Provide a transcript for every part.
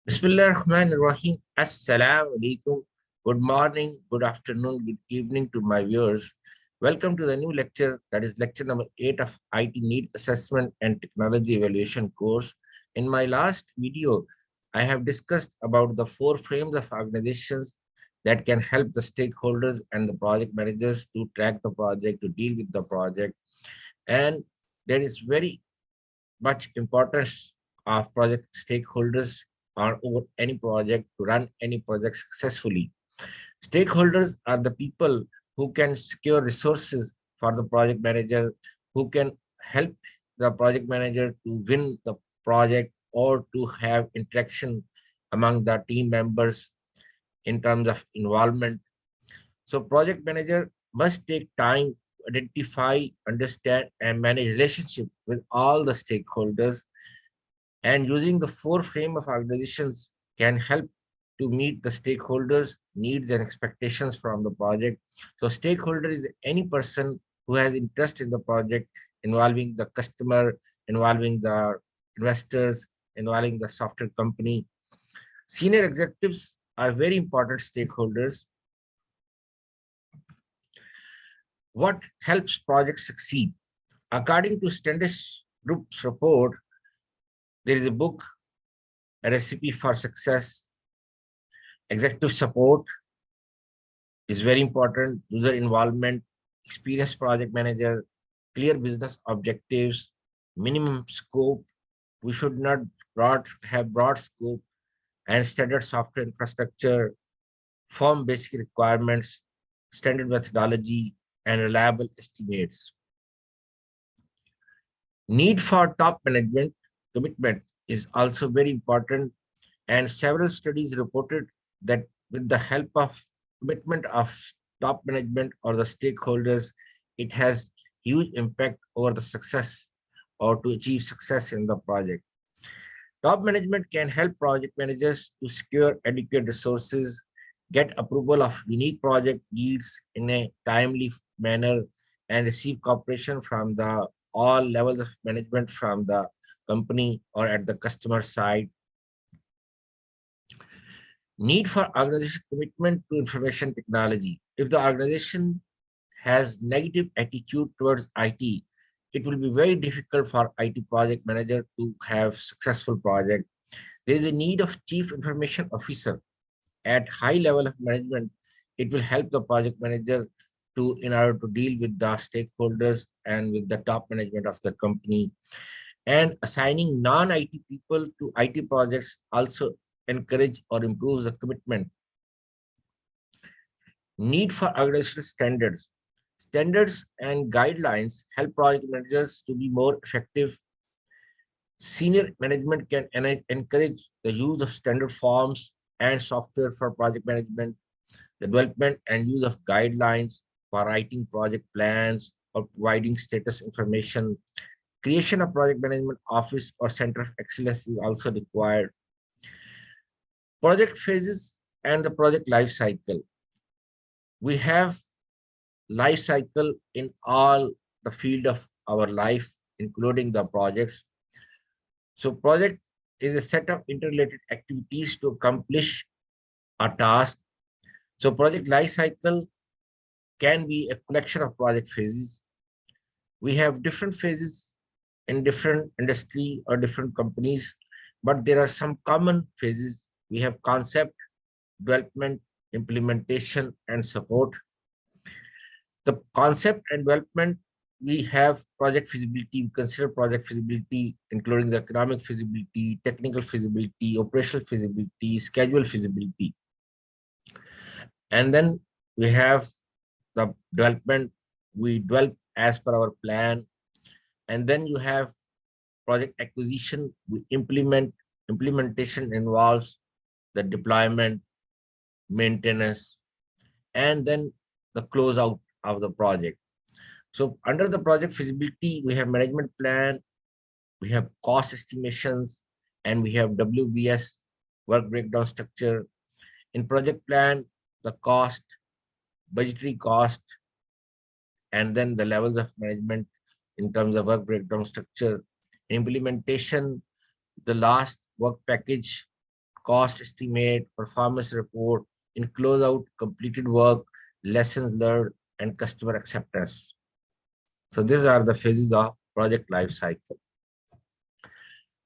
Bismillahirrahmanirrahim. Assalamu alaikum. Good morning, good afternoon, good evening to my viewers. Welcome to the new lecture, that is lecture number 8 of IT Need Assessment and Technology Evaluation course. In my last video, I have discussed about the four frames of organizations that can help the stakeholders and the project managers to track the project, to deal with the project. And there is very much importance of project stakeholders or over any project to run any project successfully. Stakeholders are the people who can secure resources for the project manager, who can help the project manager to win the project or to have interaction among the team members in terms of involvement. So project manager must take time to identify, understand, and manage relationship with all the stakeholders, and using the four frame of organizations can help to meet the stakeholders needs and expectations from the project. So stakeholder is any person who has interest in the project, involving the customer, involving the investors, involving the software company. Senior executives are very important stakeholders. What helps projects succeed? According to Standish Group's report, there is a book, A Recipe for Success. Executive support is very important. User involvement, experienced project manager, clear business objectives, minimum scope. We should not have broad scope, and standard software infrastructure, firm basic requirements, standard methodology, and reliable estimates. Need for top management commitment is also very important, and several studies reported that with the help of commitment of top management or the stakeholders, it has huge impact over the success or to achieve success in the project. Top management can help project managers to secure adequate resources, get approval of unique project needs in a timely manner, and receive cooperation from the all levels of management from the company or at the customer side. Need for organization commitment to information technology. If the organization has negative attitude towards IT, it will be very difficult for IT project manager to have successful project. There is a need of chief information officer at high level of management. It will help the project manager to in order to deal with the stakeholders and with the top management of the company. And assigning non-IT people to IT projects also encourage or improves the commitment. Need for organizational standards. Standards and guidelines help project managers to be more effective. Senior management can encourage the use of standard forms and software for project management, the development and use of guidelines for writing project plans or providing status information. Creation of project management office or center of excellence is also required. Project phases and the project life cycle. We have life cycle in all the field of our life, including the projects. So project is a set of interrelated activities to accomplish a task. So project life cycle can be a collection of project phases. We have different phases in different industry or different companies, but there are some common phases. We have concept, development, implementation, and support. The concept and development, we have project feasibility. We consider project feasibility, including the economic feasibility, technical feasibility, operational feasibility, schedule feasibility. And then we have the development. We develop as per our plan. And then you have project acquisition. We implement. Implementation involves the deployment, maintenance, and then the closeout of the project. So under the project feasibility, we have management plan, we have cost estimations, and we have WBS, work breakdown structure. In project plan, the cost, budgetary cost, and then the levels of management in terms of work breakdown structure. Implementation, the last work package, cost estimate, performance report, in closeout, completed work, lessons learned, and customer acceptance. So these are the phases of project life cycle.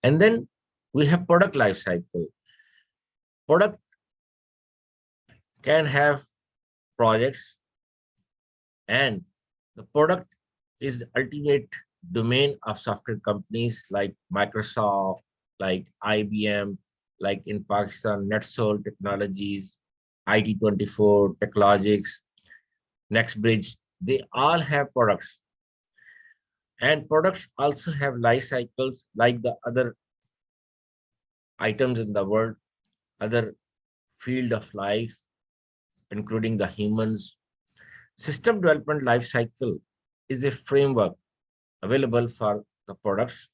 And then we have product life cycle. Product can have projects, and the product is the ultimate domain of software companies like Microsoft, like IBM, like in Pakistan, NetSol Technologies, IT24, Technologics, NextBridge. They all have products. And products also have life cycles like the other items in the world, other field of life, including the humans. System development life cycle is a framework available for the products.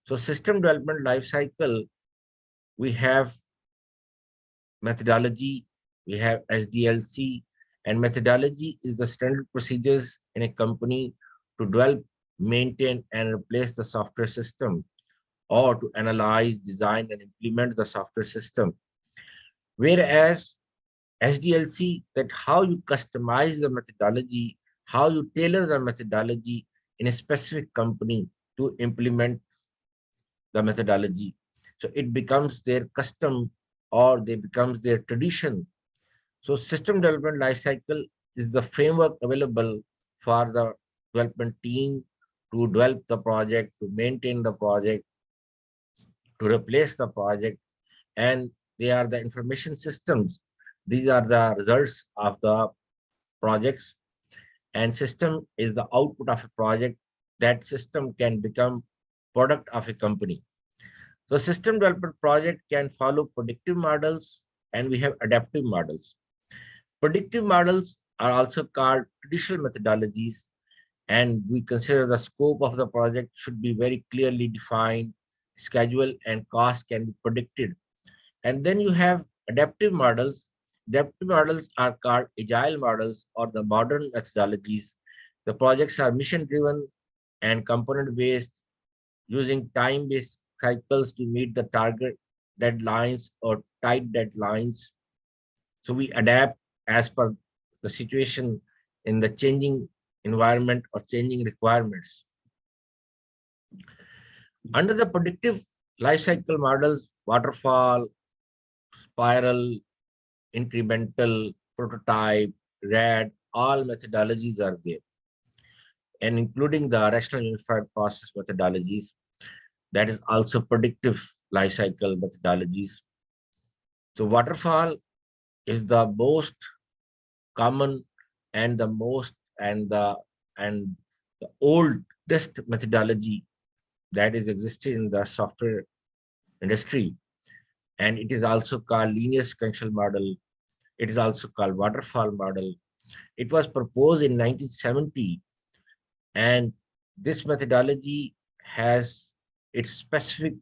So system development life cycle, we have methodology, we have SDLC, and methodology is the standard procedures in a company to develop, maintain, and replace the software system, or to analyze, design, and implement the software system. Whereas SDLC, that how you customize the methodology, how you tailor the methodology in a specific company to implement the methodology. So it becomes their custom, or they becomes their tradition. So system development lifecycle is the framework available for the development team to develop the project, to maintain the project, to replace the project, and they are the information systems. These are the results of the projects, and system is the output of a project. That system can become product of a company. So system development project can follow predictive models, and we have adaptive models. Predictive models are also called traditional methodologies, and we consider the scope of the project should be very clearly defined, schedule and cost can be predicted. And then you have adaptive models. Adaptive models are called agile models or the modern methodologies. The projects are mission driven and component based, using time based cycles to meet the target deadlines or tight deadlines. So we adapt as per the situation in the changing environment or changing requirements. Under the predictive life cycle models, waterfall, spiral, incremental, prototype, RAD, all methodologies are there, and including the rational unified process methodologies, that is also predictive life cycle methodologies. So waterfall is the most common and the oldest methodology that is existed in the software industry, and it is also called linear sequential model. It is also called waterfall model. It was proposed in 1970, and this methodology has its specific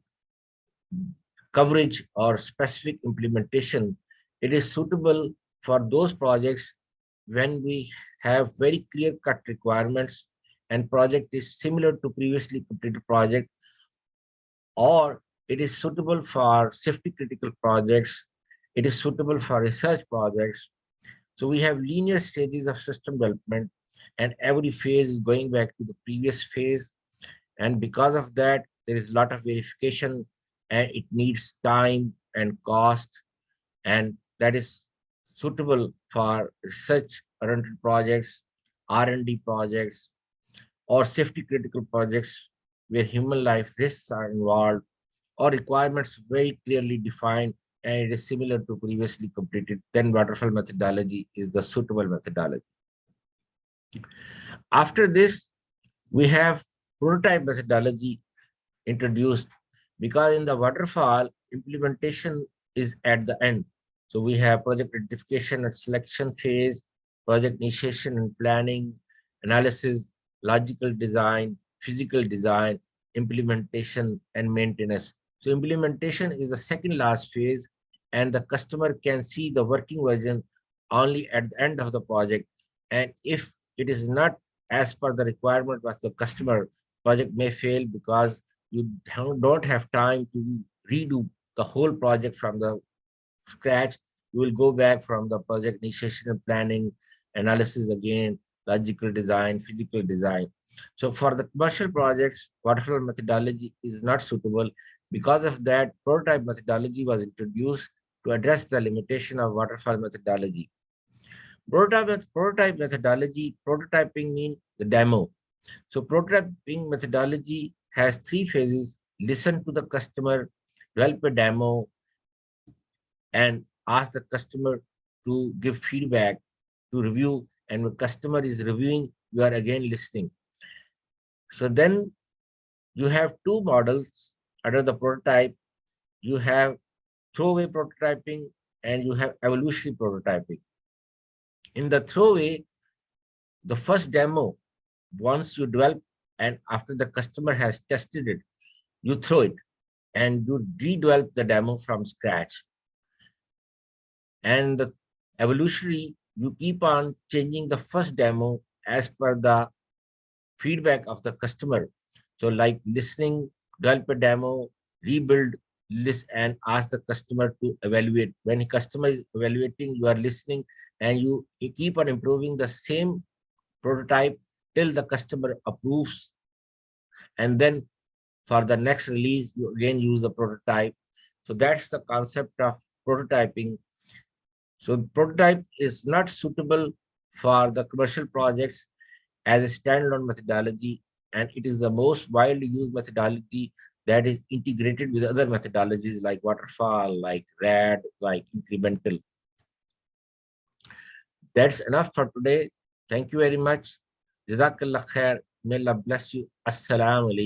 coverage or specific implementation. It is suitable for those projects when we have very clear-cut requirements and project is similar to previously completed project, or it is suitable for safety critical projects, it is suitable for research projects. So we have linear stages of system development, and every phase is going back to the previous phase. And because of that, there is a lot of verification, and it needs time and cost, and that is suitable for research oriented projects, R&D projects, or safety critical projects where human life risks are involved, or requirements very clearly defined and it is similar to previously completed. Then waterfall methodology is the suitable methodology. After this, we have prototype methodology introduced, because in the waterfall, implementation is at the end. So we have project identification and selection phase, project initiation and planning, analysis, logical design, physical design, implementation, and maintenance. So implementation is the second last phase, and the customer can see the working version only at the end of the project. And if it is not as per the requirement of the customer, project may fail because you don't have time to redo the whole project from the scratch, you will go back from the project initiation and planning, analysis again, logical design, physical design. So for the commercial projects, waterfall methodology is not suitable. Because of that, prototype methodology was introduced to address the limitation of waterfall methodology. Prototype methodology, prototyping means the demo. So prototyping methodology has three phases: listen to the customer, develop a demo, and ask the customer to give feedback, to review. And when customer is reviewing, you are again listening. So then you have two models under the prototype. You have throwaway prototyping and you have evolutionary prototyping. In the throwaway, the first demo, once you develop and after the customer has tested it, you throw it and you redevelop the demo from scratch. And the evolutionary, you keep on changing the first demo as per the feedback of the customer. So like listening, develop a demo, rebuild, list, and ask the customer to evaluate. When the customer is evaluating, you are listening and you keep on improving the same prototype till the customer approves. And then for the next release, you again use the prototype. So that's the concept of prototyping. So prototype is not suitable for the commercial projects as a standalone methodology, and it is the most widely used methodology that is integrated with other methodologies like waterfall, like RAD, like incremental. That's enough for today. Thank you very much. Jazakallah khair. May Allah bless you. Assalamu alaikum.